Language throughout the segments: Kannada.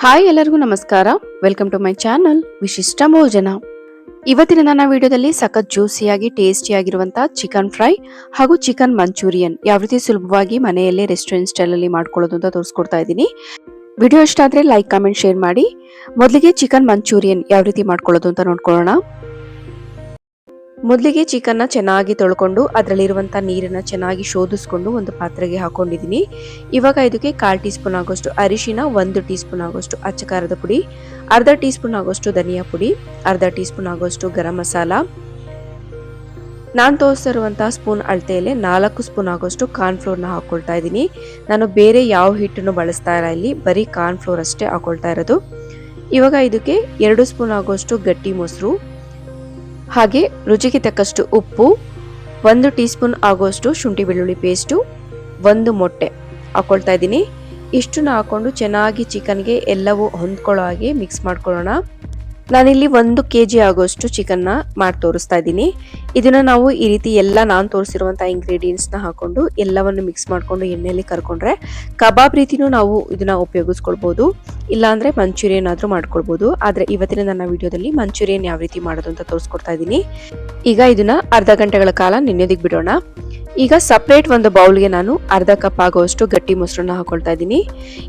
ಹಾಯ್ ಎಲ್ಲರಿಗೂ ನಮಸ್ಕಾರ. ವೆಲ್ಕಮ್ ಟು ಮೈ ಚಾನಲ್ ವಿಶಿಷ್ಟ ಭೋಜನ. ಇವತ್ತಿನ ನನ್ನ ವಿಡಿಯೋದಲ್ಲಿ ಸಖತ್ ಜ್ಯೂಸಿಯಾಗಿ ಟೇಸ್ಟಿಯಾಗಿರುವಂತಹ ಚಿಕನ್ ಫ್ರೈ ಹಾಗೂ ಚಿಕನ್ ಮಂಚೂರಿಯನ್ ಯಾವ ರೀತಿ ಸುಲಭವಾಗಿ ಮನೆಯಲ್ಲೇ ರೆಸ್ಟೋರೆಂಟ್ ಸ್ಟೈಲ್ ಅಲ್ಲಿ ಮಾಡ್ಕೊಳ್ಳೋದು ಅಂತ ತೋರಿಸ್ಕೊಡ್ತಾ ಇದ್ದೀನಿ. ವಿಡಿಯೋ ಇಷ್ಟ ಆದ್ರೆ ಲೈಕ್ ಕಾಮೆಂಟ್ ಶೇರ್ ಮಾಡಿ. ಮೊದಲಿಗೆ ಚಿಕನ್ ಮಂಚೂರಿಯನ್ ಯಾವ ರೀತಿ ಮಾಡ್ಕೊಳ್ಳೋದು ಅಂತ ನೋಡ್ಕೊಳ್ಳೋಣ. ಮೊದಲಿಗೆ ಚಿಕನ್ ಚೆನ್ನಾಗಿ ತೊಳ್ಕೊಂಡು ಅದರಲ್ಲಿರುವಂತಹ ನೀರನ್ನ ಚೆನ್ನಾಗಿ ಶೋಧಿಸ್ಕೊಂಡು ಒಂದು ಪಾತ್ರೆಗೆ ಹಾಕೊಂಡಿದ್ದೀನಿ. ಇವಾಗ ಇದಕ್ಕೆ 1/4 ಟೀ ಸ್ಪೂನ್ ಆಗೋಷ್ಟು ಅರಿಶಿನ, 1 ಟೀ ಸ್ಪೂನ್ ಆಗೋಷ್ಟು ಅಚ್ಚ ಖಾರದ ಪುಡಿ, ಅರ್ಧ ಟೀ ಸ್ಪೂನ್ ಆಗೋಷ್ಟು ಧನಿಯಾ ಪುಡಿ, ಅರ್ಧ ಟೀ ಸ್ಪೂನ್ ಆಗೋಷ್ಟು ಗರಂ ಮಸಾಲ, ನಾನು ತೋರಿಸ್ತಾ ಇರುವಂತಹ ಸ್ಪೂನ್ ಅಳತೆಯಲ್ಲಿ 4 ಸ್ಪೂನ್ ಆಗೋಷ್ಟು ಕಾರ್ನ್ ಫ್ಲೋರ್ನ ಹಾಕೊಳ್ತಾ ಇದ್ದೀನಿ. ನಾನು ಬೇರೆ ಯಾವ ಹಿಟ್ಟನ್ನು ಬಳಸ್ತಾ ಇಲ್ಲ, ಇಲ್ಲಿ ಬರೀ ಕಾರ್ನ್ ಫ್ಲೋರ್ ಅಷ್ಟೇ ಹಾಕೊಳ್ತಾ ಇರೋದು. ಇವಾಗ ಇದಕ್ಕೆ 2 ಸ್ಪೂನ್ ಆಗೋಷ್ಟು ಗಟ್ಟಿ ಮೊಸರು, ಹಾಗೆ ರುಚಿಗೆ ತಕ್ಕಷ್ಟು ಉಪ್ಪು, 1 ಟೀ ಸ್ಪೂನ್ ಆಗೋಷ್ಟು ಶುಂಠಿ ಬೆಳ್ಳುಳ್ಳಿ ಪೇಸ್ಟು, 1 ಮೊಟ್ಟೆ ಹಾಕೊಳ್ತಾ ಇದ್ದೀನಿ. ಇಷ್ಟನ್ನ ಹಾಕೊಂಡು ಚೆನ್ನಾಗಿ ಚಿಕನ್ಗೆ ಎಲ್ಲವೂ ಹೊಂದ್ಕೊಳ್ಳೋ ಹಾಗೆ ಮಿಕ್ಸ್ ಮಾಡ್ಕೊಳ್ಳೋಣ. ನಾನಿಲ್ಲಿ 1 kg ಆಗೋಷ್ಟು ಚಿಕನ್ನ ಮಾಡಿ ತೋರಿಸ್ತಾ ಇದ್ದೀನಿ. ಇದನ್ನ ನಾವು ಈ ರೀತಿ ಎಲ್ಲ ನಾನು ತೋರಿಸಿರುವಂತಹ ಇಂಗ್ರೀಡಿಯೆಂಟ್ಸ್ನ ಹಾಕೊಂಡು ಎಲ್ಲವನ್ನು ಮಿಕ್ಸ್ ಮಾಡ್ಕೊಂಡು ಎಣ್ಣೆಯಲ್ಲಿ ಕರ್ಕೊಂಡ್ರೆ ಕಬಾಬ್ ರೀತಿನೂ ನಾವು ಇದನ್ನ ಉಪಯೋಗಿಸ್ಕೊಳ್ಬಹುದು, ಇಲ್ಲಾಂದ್ರೆ ಮಂಚೂರಿಯನ್ ಆದ್ರೂ ಮಾಡ್ಕೊಳ್ಬಹುದು. ಆದ್ರೆ ಇವತ್ತಿನ ನನ್ನ ವಿಡಿಯೋದಲ್ಲಿ ಮಂಚೂರಿಯನ್ ಯಾವ ರೀತಿ ಮಾಡೋದು ಅಂತ ತೋರಿಸ್ಕೊಡ್ತಾ ಇದ್ದೀನಿ. ಈಗ ಇದನ್ನ ಅರ್ಧ ಗಂಟೆಗಳ ಕಾಲ ನೆನೆಯೋದಕ್ಕೆ ಬಿಡೋಣ. ಈಗ ಸಪ್ರೇಟ್ ಒಂದು ಬೌಲ್ಗೆ ನಾನು ಅರ್ಧ ಕಪ್ ಆಗುವಷ್ಟು ಗಟ್ಟಿ ಮೊಸರನ್ನ ಹಾಕೊಳ್ತಾ ಇದ್ದೀನಿ.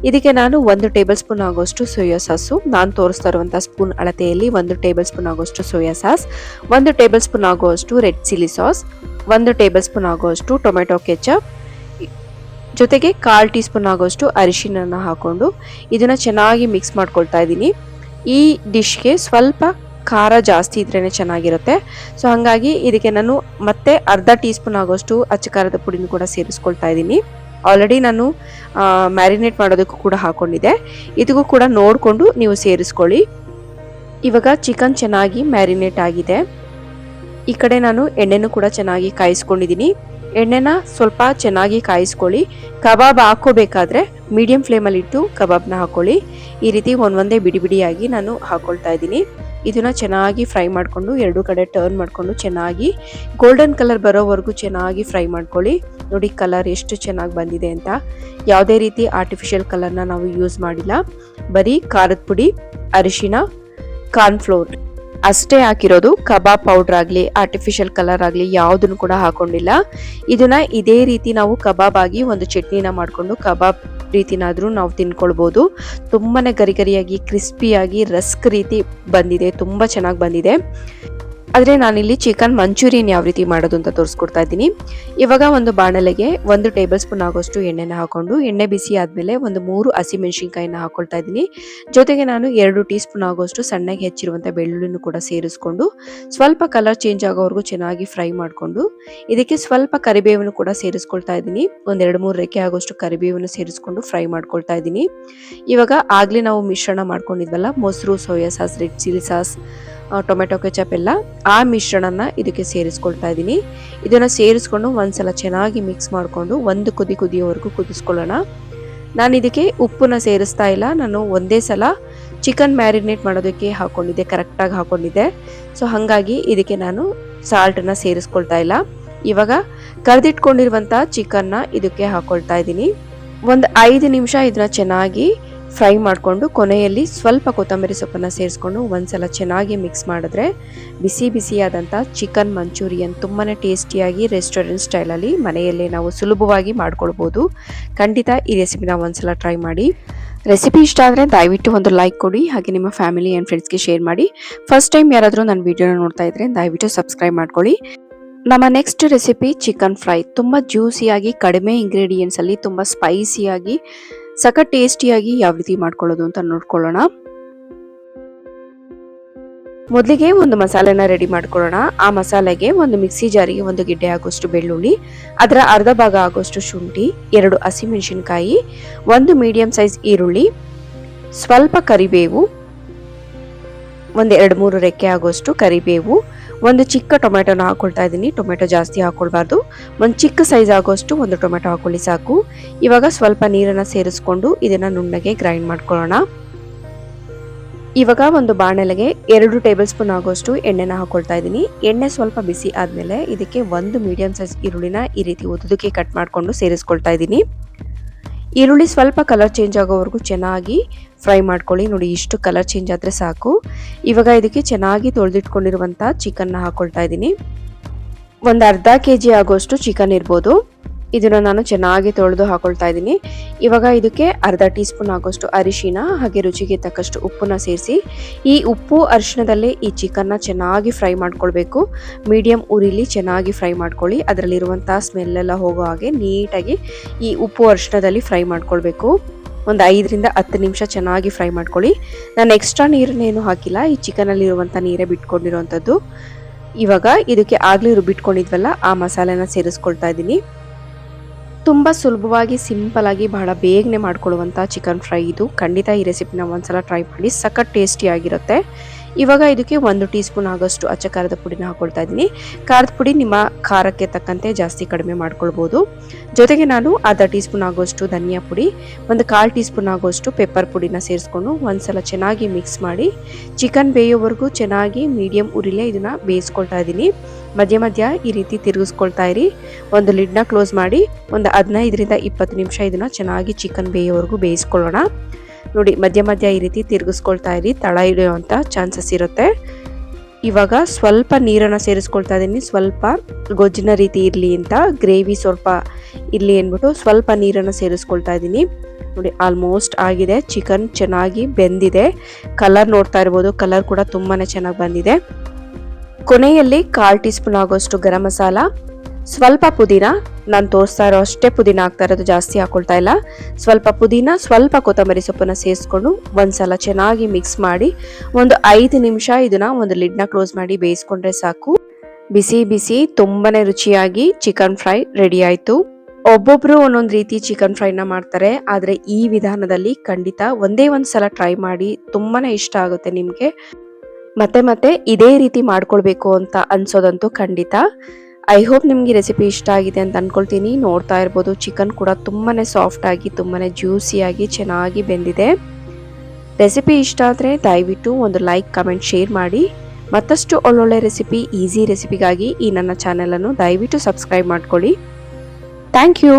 ಇದಕ್ಕೆ ನಾನು 1 ಟೇಬಲ್ ಸ್ಪೂನ್ ಆಗುವಷ್ಟು ಸೋಯಾ ಸಾಸು, ನಾನು ತೋರಿಸ್ತಾ ಇರುವಂತಹ ಸ್ಪೂನ್ ಅಳತೆಯಲ್ಲಿ 1 ಟೇಬಲ್ ಸ್ಪೂನ್ ಆಗುವಷ್ಟು ಸೋಯಾ ಸಾಸ್, 1 ಟೇಬಲ್ ಸ್ಪೂನ್ ಆಗುವಷ್ಟು red chilli sauce, 1 table spoon ಆಗುವಷ್ಟು ಟೊಮೆಟೊ ಕೆಚಪ್, ಜೊತೆಗೆ 1/4 ಟೀ ಸ್ಪೂನ್ ಆಗುವಷ್ಟು ಅರಿಶಿನ ಹಾಕೊಂಡು ಇದನ್ನ ಚೆನ್ನಾಗಿ ಮಿಕ್ಸ್ ಮಾಡ್ಕೊಳ್ತಾ ಇದ್ದೀನಿ. ಈ ಡಿಶ್ಗೆ ಸ್ವಲ್ಪ ಖಾರ ಜಾಸ್ತಿ ಇದ್ರೇನೆ ಚೆನ್ನಾಗಿರುತ್ತೆ. ಸೊ ಹಾಗಾಗಿ ಇದಕ್ಕೆ ನಾನು ಮತ್ತೆ ಅರ್ಧ ಟೀ ಸ್ಪೂನ್ ಆಗೋಷ್ಟು ಅಚ್ಚ ಖಾರದ ಪುಡಿನೂ ಕೂಡ ಸೇರಿಸ್ಕೊಳ್ತಾ ಇದ್ದೀನಿ. ಆಲ್ರೆಡಿ ನಾನು ಮ್ಯಾರಿನೇಟ್ ಮಾಡೋದಕ್ಕೂ ಕೂಡ ಹಾಕೊಂಡಿದ್ದೆ, ಇದಕ್ಕೂ ಕೂಡ ನೋಡಿಕೊಂಡು ನೀವು ಸೇರಿಸ್ಕೊಳ್ಳಿ. ಇವಾಗ ಚಿಕನ್ ಚೆನ್ನಾಗಿ ಮ್ಯಾರಿನೇಟ್ ಆಗಿದೆ. ಈ ಕಡೆ ನಾನು ಎಣ್ಣೆನೂ ಕೂಡ ಚೆನ್ನಾಗಿ ಕಾಯಿಸ್ಕೊಂಡಿದ್ದೀನಿ. ಎಣ್ಣೆನ ಸ್ವಲ್ಪ ಚೆನ್ನಾಗಿ ಕಾಯಿಸ್ಕೊಳ್ಳಿ. ಕಬಾಬ್ ಹಾಕೋಬೇಕಾದ್ರೆ ಮೀಡಿಯಂ ಫ್ಲೇಮಲ್ಲಿ ಇಟ್ಟು ಕಬಾಬ್ನ ಹಾಕೊಳ್ಳಿ. ಈ ರೀತಿ ಒಂದೊಂದೇ ಬಿಡಿ ಬಿಡಿಯಾಗಿ ನಾನು ಹಾಕೊಳ್ತಾ ಇದ್ದೀನಿ. ಇದನ್ನ ಚೆನ್ನಾಗಿ ಫ್ರೈ ಮಾಡಿಕೊಂಡು ಎರಡು ಕಡೆ ಟರ್ನ್ ಮಾಡಿಕೊಂಡು ಚೆನ್ನಾಗಿ ಗೋಲ್ಡನ್ ಕಲರ್ ಬರೋವರೆಗೂ ಚೆನ್ನಾಗಿ ಫ್ರೈ ಮಾಡ್ಕೊಳ್ಳಿ. ನೋಡಿ ಕಲರ್ ಎಷ್ಟು ಚೆನ್ನಾಗಿ ಬಂದಿದೆ ಅಂತ. ಯಾವುದೇ ರೀತಿ ಆರ್ಟಿಫಿಷಿಯಲ್ ಕಲರ್ನ ನಾವು ಯೂಸ್ ಮಾಡಿಲ್ಲ, ಬರೀ ಖಾರದ ಪುಡಿ, ಅರಿಶಿನ, ಕಾರ್ನ್ ಫ್ಲೋರ್ ಅಷ್ಟೇ ಹಾಕಿರೋದು. ಕಬಾಬ್ ಪೌಡರ್ ಆಗಲಿ ಆರ್ಟಿಫಿಷಿಯಲ್ ಕಲರ್ ಆಗಲಿ ಯಾವುದನ್ನು ಕೂಡ ಹಾಕೊಂಡಿಲ್ಲ. ಇದನ್ನ ಇದೇ ರೀತಿ ನಾವು ಕಬಾಬ್ ಆಗಿ ಒಂದು ಚಟ್ನಿನ ಮಾಡಿಕೊಂಡು ಕಬಾಬ್ ರೀತಿನಾದ್ರೂ ನಾವು ತಿನ್ಕೊಳ್ಬಹುದು. ತುಂಬಾನೇ ಗರಿಗರಿಯಾಗಿ ಕ್ರಿಸ್ಪಿಯಾಗಿ ರಸ್ಕ್ ರೀತಿ ಬಂದಿದೆ, ತುಂಬಾ ಚೆನ್ನಾಗಿ ಬಂದಿದೆ. ಆದರೆ ನಾನಿಲ್ಲಿ ಚಿಕನ್ ಮಂಚೂರಿಯನ್ ಯಾವ ರೀತಿ ಮಾಡೋದು ಅಂತ ತೋರಿಸ್ಕೊಡ್ತಾ ಇದ್ದೀನಿ. ಇವಾಗ ಒಂದು ಬಾಣಲೆಗೆ 1 ಟೇಬಲ್ ಸ್ಪೂನ್ ಆಗೋಷ್ಟು ಎಣ್ಣೆನ ಹಾಕೊಂಡು ಎಣ್ಣೆ ಬಿಸಿ ಆದಮೇಲೆ 3 ಹಸಿಮೆಣಸಿನ್ಕಾಯಿನ ಹಾಕೊಳ್ತಾ ಇದ್ದೀನಿ. ಜೊತೆಗೆ ನಾನು 2 ಟೀ ಸ್ಪೂನ್ ಆಗೋಷ್ಟು ಸಣ್ಣಗೆ ಹೆಚ್ಚಿರುವಂಥ ಬೆಳ್ಳುಳ್ಳಿನೂ ಕೂಡ ಸೇರಿಸ್ಕೊಂಡು ಸ್ವಲ್ಪ ಕಲರ್ ಚೇಂಜ್ ಆಗೋವರೆಗೂ ಚೆನ್ನಾಗಿ ಫ್ರೈ ಮಾಡಿಕೊಂಡು ಇದಕ್ಕೆ ಸ್ವಲ್ಪ ಕರಿಬೇವನ್ನು ಕೂಡ ಸೇರಿಸ್ಕೊಳ್ತಾ ಇದ್ದೀನಿ. 2-3 ರೆಕ್ಕೆ ಆಗೋಷ್ಟು ಕರಿಬೇವನ್ನು ಸೇರಿಸ್ಕೊಂಡು ಫ್ರೈ ಮಾಡ್ಕೊಳ್ತಾ ಇದ್ದೀನಿ. ಇವಾಗ ಆಗಲೇ ನಾವು ಮಿಶ್ರಣ ಮಾಡ್ಕೊಂಡಿದ್ವಲ್ಲ, ಮೊಸರು, soya sauce, red chilli sauce, tomato ketchup ಎಲ್ಲ, ಆ ಮಿಶ್ರಣನ ಇದಕ್ಕೆ ಸೇರಿಸ್ಕೊಳ್ತಾ ಇದ್ದೀನಿ. ಇದನ್ನ ಸೇರಿಸ್ಕೊಂಡು ಒಂದ್ಸಲ ಚೆನ್ನಾಗಿ ಮಿಕ್ಸ್ ಮಾಡಿಕೊಂಡು 1 ಕುದಿಯೋವರೆಗೂ ಕುದಿಸ್ಕೊಳ್ಳೋಣ. ನಾನು ಇದಕ್ಕೆ ಉಪ್ಪನ್ನ ಸೇರಿಸ್ತಾ ಇಲ್ಲ, ನಾನು ಒಂದೇ ಸಲ ಚಿಕನ್ ಮ್ಯಾರಿನೇಟ್ ಮಾಡೋದಕ್ಕೆ ಹಾಕೊಂಡಿದ್ದೆ, ಕರೆಕ್ಟಾಗಿ ಹಾಕೊಂಡಿದ್ದೆ. ಸೊ ಹಾಗಾಗಿ ಇದಕ್ಕೆ ನಾನು ಸಾಲ್ಟನ್ನ ಸೇರಿಸ್ಕೊಳ್ತಾ ಇಲ್ಲ. ಇವಾಗ ಕರೆದಿಟ್ಕೊಂಡಿರುವಂಥ ಚಿಕನ್ನ ಇದಕ್ಕೆ ಹಾಕೊಳ್ತಾ ಇದ್ದೀನಿ. ಒಂದು 5 ನಿಮಿಷ ಇದನ್ನ ಚೆನ್ನಾಗಿ ಫ್ರೈ ಮಾಡಿಕೊಂಡು ಕೊನೆಯಲ್ಲಿ ಸ್ವಲ್ಪ ಕೊತ್ತಂಬರಿ ಸೊಪ್ಪನ್ನು ಸೇರಿಸ್ಕೊಂಡು ಒಂದ್ಸಲ ಚೆನ್ನಾಗಿ ಮಿಕ್ಸ್ ಮಾಡಿದ್ರೆ ಬಿಸಿ ಬಿಸಿಯಾದಂಥ ಚಿಕನ್ ಮಂಚೂರಿಯನ್ ತುಂಬಾ ಟೇಸ್ಟಿಯಾಗಿ ರೆಸ್ಟೋರೆಂಟ್ ಸ್ಟೈಲಲ್ಲಿ ಮನೆಯಲ್ಲೇ ನಾವು ಸುಲಭವಾಗಿ ಮಾಡ್ಕೊಳ್ಬೋದು. ಖಂಡಿತ ಈ ರೆಸಿಪಿನ ಒಂದ್ಸಲ ಟ್ರೈ ಮಾಡಿ. ರೆಸಿಪಿ ಇಷ್ಟ ಆದರೆ ದಯವಿಟ್ಟು ಒಂದು ಲೈಕ್ ಕೊಡಿ, ಹಾಗೆ ನಿಮ್ಮ ಫ್ಯಾಮಿಲಿ ಆ್ಯಂಡ್ ಫ್ರೆಂಡ್ಸ್ಗೆ ಶೇರ್ ಮಾಡಿ. ಫಸ್ಟ್ ಟೈಮ್ ಯಾರಾದರೂ ನನ್ನ ವಿಡಿಯೋನ ನೋಡ್ತಾ ಇದ್ರೆ ದಯವಿಟ್ಟು ಸಬ್ಸ್ಕ್ರೈಬ್ ಮಾಡ್ಕೊಳ್ಳಿ. ನಮ್ಮ ನೆಕ್ಸ್ಟ್ ರೆಸಿಪಿ ಚಿಕನ್ ಫ್ರೈ. ತುಂಬ ಜ್ಯೂಸಿಯಾಗಿ ಕಡಿಮೆ ಇಂಗ್ರೀಡಿಯೆಂಟ್ಸ್ ಅಲ್ಲಿ ತುಂಬ ಸ್ಪೈಸಿಯಾಗಿ ಸಖತ್ ಟೇಸ್ಟಿಯಾಗಿ ಯಾವ ರೀತಿ ಮಾಡ್ಕೊಳ್ಳೋದು ಅಂತ ನೋಡ್ಕೊಳ್ಳೋಣ. ಮೊದಲಿಗೆ ಒಂದು ಮಸಾಲೆನ ರೆಡಿ ಮಾಡ್ಕೊಳ್ಳೋಣ. ಆ ಮಸಾಲೆಗೆ ಒಂದು ಮಿಕ್ಸಿ ಜಾರಿಗೆ 1 ಗೆಡ್ಡೆ ಆಗೋಷ್ಟು ಬೆಳ್ಳುಳ್ಳಿ, ಅದರ ಅರ್ಧ ಭಾಗ ಆಗೋಷ್ಟು ಶುಂಠಿ, 2 ಹಸಿಮೆಣಸಿನಕಾಯಿ, 1 ಮೀಡಿಯಂ ಸೈಜ್ ಈರುಳ್ಳಿ, ಸ್ವಲ್ಪ ಕರಿಬೇವು, 2-3 ರೆಕ್ಕೆ ಆಗೋಷ್ಟು ಕರಿಬೇವು, 1 ಚಿಕ್ಕ ಟೊಮೆಟೊನ ಹಾಕೊಳ್ತಾ ಇದ್ದೀನಿ. ಟೊಮೆಟೊ ಜಾಸ್ತಿ ಹಾಕೊಳ್ಬಾರ್ದು, 1 ಚಿಕ್ಕ ಸೈಜ್ ಆಗೋಷ್ಟು 1 ಟೊಮೆಟೊ ಹಾಕೊಳ್ಳಿ ಸಾಕು. ಇವಾಗ ಸ್ವಲ್ಪ ನೀರನ್ನ ಸೇರಿಸ್ಕೊಂಡು ಇದನ್ನ ನುಣ್ಣಗೆ ಗ್ರೈಂಡ್ ಮಾಡ್ಕೊಳ್ಳೋಣ. ಇವಾಗ ಒಂದು ಬಾಣಲೆಗೆ 2 ಟೇಬಲ್ ಸ್ಪೂನ್ ಆಗೋಷ್ಟು ಎಣ್ಣೆನ ಹಾಕೊಳ್ತಾ ಇದ್ದೀನಿ. ಎಣ್ಣೆ ಸ್ವಲ್ಪ ಬಿಸಿ ಆದ್ಮೇಲೆ ಇದಕ್ಕೆ 1 ಮೀಡಿಯಂ ಸೈಜ್ ಈರುಳ್ಳಿನ ಈ ರೀತಿ ಉದ್ದುದಕ್ಕೆ ಕಟ್ ಮಾಡ್ಕೊಂಡು ಸೇರಿಸ್ಕೊಳ್ತಾ ಇದ್ದೀನಿ. ಈರುಳ್ಳಿ ಸ್ವಲ್ಪ ಕಲರ್ ಚೇಂಜ್ ಆಗೋವರೆಗೂ ಚೆನ್ನಾಗಿ ಫ್ರೈ ಮಾಡ್ಕೊಳ್ಳಿ. ನೋಡಿ, ಇಷ್ಟು ಕಲರ್ ಚೇಂಜ್ ಆದರೆ ಸಾಕು. ಇವಾಗ ಇದಕ್ಕೆ ಚೆನ್ನಾಗಿ ತೊಳೆದಿಟ್ಕೊಂಡಿರುವಂಥ ಚಿಕನ್ನ ಹಾಕೊಳ್ತಾ ಇದ್ದೀನಿ. ಒಂದು ಅರ್ಧ ಕೆಜಿ ಆಗೋಷ್ಟು ಚಿಕನ್ ಇರ್ಬೋದು. ಇದನ್ನು ನಾನು ಚೆನ್ನಾಗಿ ತೊಳೆದು ಹಾಕೊಳ್ತಾ ಇದ್ದೀನಿ. ಇವಾಗ ಇದಕ್ಕೆ ಅರ್ಧ ಟೀ ಸ್ಪೂನ್ ಆಗೋಷ್ಟು ಅರಿಶಿನ ಹಾಗೆ ರುಚಿಗೆ ತಕ್ಕಷ್ಟು ಉಪ್ಪನ್ನ ಸೇರಿಸಿ, ಈ ಉಪ್ಪು ಅರಿಶಿನದಲ್ಲೇ ಈ ಚಿಕನ್ನ ಚೆನ್ನಾಗಿ ಫ್ರೈ ಮಾಡ್ಕೊಳ್ಬೇಕು. ಮೀಡಿಯಂ ಉರಿಲಿ ಚೆನ್ನಾಗಿ ಫ್ರೈ ಮಾಡ್ಕೊಳ್ಳಿ. ಅದರಲ್ಲಿರುವಂಥ ಸ್ಮೆಲ್ಲೆಲ್ಲ ಹೋಗೋ ಹಾಗೆ ನೀಟಾಗಿ ಈ ಉಪ್ಪು ಅರಿಶಿನದಲ್ಲಿ ಫ್ರೈ ಮಾಡ್ಕೊಳ್ಬೇಕು. ಒಂದು 5ರಿಂದ 10 ನಿಮಿಷ ಚೆನ್ನಾಗಿ ಫ್ರೈ ಮಾಡ್ಕೊಳ್ಳಿ. ನಾನು ಎಕ್ಸ್ಟ್ರಾ ನೀರನ್ನೇನು ಹಾಕಿಲ್ಲ, ಈ ಚಿಕನಲ್ಲಿರುವಂಥ ನೀರೇ ಬಿಟ್ಕೊಂಡಿರುವಂಥದ್ದು. ಇವಾಗ ಇದಕ್ಕೆ ಆಗಲೇ ರುಬ್ಬಿಟ್ಕೊಂಡಿದ್ವಲ್ಲ ಆ ಮಸಾಲೆನ ಸೇರಿಸ್ಕೊಳ್ತಾ ಇದ್ದೀನಿ. ತುಂಬ ಸುಲಭವಾಗಿ ಸಿಂಪಲ್ ಆಗಿ ಬಹಳ ಬೇಗನೆ ಮಾಡ್ಕೊಳ್ಳುವಂಥ ಚಿಕನ್ ಫ್ರೈ ಇದು. ಖಂಡಿತ ಈ ರೆಸಿಪಿನ ಒಂದ್ಸಲ ಟ್ರೈ ಮಾಡಿ, ಸಖತ್ ಟೇಸ್ಟಿಯಾಗಿರುತ್ತೆ. ಇವಾಗ ಇದಕ್ಕೆ 1 ಟೀ ಸ್ಪೂನ್ ಆಗೋಷ್ಟು ಅಚ್ಚ ಖಾರದ ಪುಡಿನ ಹಾಕೊಳ್ತಾ ಇದ್ದೀನಿ. ಖಾರದ ಪುಡಿ ನಿಮ್ಮ ಖಾರಕ್ಕೆ ತಕ್ಕಂತೆ ಜಾಸ್ತಿ ಕಡಿಮೆ ಮಾಡ್ಕೊಳ್ಬೋದು. ಜೊತೆಗೆ ನಾನು ಅರ್ಧ ಟೀ ಸ್ಪೂನ್ ಆಗೋಷ್ಟು ಧನಿಯಾ ಪುಡಿ, 1/4 ಟೀ ಸ್ಪೂನ್ ಆಗೋಷ್ಟು ಪೆಪ್ಪರ್ ಪುಡಿನ ಸೇರಿಸ್ಕೊಂಡು ಒಂದ್ಸಲ ಚೆನ್ನಾಗಿ ಮಿಕ್ಸ್ ಮಾಡಿ ಚಿಕನ್ ಬೇಯೋವರೆಗೂ ಚೆನ್ನಾಗಿ ಮೀಡಿಯಂ ಉರಿಲೇ ಇದನ್ನು ಬೇಯಿಸ್ಕೊಳ್ತಾ ಇದ್ದೀನಿ. ಮಧ್ಯ ಮಧ್ಯ ಈ ರೀತಿ ತಿರುಗಿಸ್ಕೊಳ್ತಾ ಇರಿ. ಒಂದು ಲಿಡ್ನ ಕ್ಲೋಸ್ ಮಾಡಿ ಒಂದು 15ರಿಂದ 20 ನಿಮಿಷ ಇದನ್ನು ಚೆನ್ನಾಗಿ ಚಿಕನ್ ಬೇಯೋವರೆಗೂ ಬೇಯಿಸ್ಕೊಳ್ಳೋಣ. ನೋಡಿ, ಮಧ್ಯ ಮಧ್ಯ ಈ ರೀತಿ ತಿರುಗಿಸ್ಕೊಳ್ತಾ ಇರಿ, ತಳ ಹಿಡಿಯುವಂಥ ಚಾನ್ಸಸ್ ಇರುತ್ತೆ. ಇವಾಗ ಸ್ವಲ್ಪ ನೀರನ್ನು ಸೇರಿಸ್ಕೊಳ್ತಾ ಇದ್ದೀನಿ. ಸ್ವಲ್ಪ ಗೊಜ್ಜಿನ ರೀತಿ ಇರಲಿ ಅಂತ, ಗ್ರೇವಿ ಸ್ವಲ್ಪ ಇರಲಿ ಅಂದ್ಬಿಟ್ಟು ಸ್ವಲ್ಪ ನೀರನ್ನು ಸೇರಿಸ್ಕೊಳ್ತಾ ಇದ್ದೀನಿ. ನೋಡಿ, ಆಲ್ಮೋಸ್ಟ್ ಆಗಿದೆ. ಚಿಕನ್ ಚೆನ್ನಾಗಿ ಬೆಂದಿದೆ. ಕಲರ್ ನೋಡ್ತಾ ಇರ್ಬೋದು, ಕಲರ್ ಕೂಡ ತುಂಬಾ ಚೆನ್ನಾಗಿ ಬಂದಿದೆ. ಕೊನೆಯಲ್ಲಿ 1/4 ಟೀ ಸ್ಪೂನ್ ಆಗೋಷ್ಟು ಗರಂ ಮಸಾಲ, ಸ್ವಲ್ಪ ಪುದೀನ, ನಾನು ತೋರಿಸ್ತಾ ಇರೋ ಅಷ್ಟೇ ಪುದೀನ ಹಾಕ್ತಾ ಇರೋದು, ಜಾಸ್ತಿ ಹಾಕೊಳ್ತಾ ಇಲ್ಲ. ಸ್ವಲ್ಪ ಪುದೀನ, ಸ್ವಲ್ಪ ಕೊತ್ತಂಬರಿ ಸೊಪ್ಪನ್ನು ಸೇರಿಸ್ಕೊಂಡು ಒಂದ್ಸಲ ಚೆನ್ನಾಗಿ ಮಿಕ್ಸ್ ಮಾಡಿ ಒಂದು 5 ನಿಮಿಷ ಇದನ್ನ ಒಂದು ಲಿಡ್ನ ಕ್ಲೋಸ್ ಮಾಡಿ ಬೇಯಿಸ್ಕೊಂಡ್ರೆ ಸಾಕು. ಬಿಸಿ ಬಿಸಿ ತುಂಬಾನೇ ರುಚಿಯಾಗಿ ಚಿಕನ್ ಫ್ರೈ ರೆಡಿ ಆಯಿತು. ಒಬ್ಬೊಬ್ರು ಒಂದೊಂದು ರೀತಿ ಚಿಕನ್ ಫ್ರೈನ ಮಾಡ್ತಾರೆ, ಆದರೆ ಈ ವಿಧಾನದಲ್ಲಿ ಖಂಡಿತ ಒಂದೇ ಒಂದು ಸಲ ಟ್ರೈ ಮಾಡಿ, ತುಂಬಾನೇ ಇಷ್ಟ ಆಗುತ್ತೆ ನಿಮಗೆ. ಮತ್ತೆ ಮತ್ತೆ ಇದೇ ರೀತಿ ಮಾಡ್ಕೊಳ್ಬೇಕು ಅಂತ ಅನ್ಸೋದಂತೂ ಖಂಡಿತ. ಐ ಹೋಪ್ ನಿಮಗೆ ರೆಸಿಪಿ ಇಷ್ಟ ಆಗಿದೆ ಅಂತ ಅನ್ಕೊಳ್ತೀನಿ. ನೋಡ್ತಾ ಇರ್ಬೋದು, ಚಿಕನ್ ಕೂಡ ತುಂಬಾನೇ ಸಾಫ್ಟ್ ಆಗಿ ತುಂಬಾನೇ ಜ್ಯೂಸಿಯಾಗಿ ಚೆನ್ನಾಗಿ ಬೆಂದಿದೆ. ರೆಸಿಪಿ ಇಷ್ಟ ಆದರೆ ದಯವಿಟ್ಟು ಒಂದು ಲೈಕ್, ಕಮೆಂಟ್, ಶೇರ್ ಮಾಡಿ. ಮತ್ತಷ್ಟು ಒಳ್ಳೊಳ್ಳೆ ರೆಸಿಪಿ, ಈಸಿ ರೆಸಿಪಿಗಾಗಿ ಈ ನನ್ನ ಚಾನೆಲನ್ನು ದಯವಿಟ್ಟು ಸಬ್ಸ್ಕ್ರೈಬ್ ಮಾಡ್ಕೊಳ್ಳಿ. Thank you.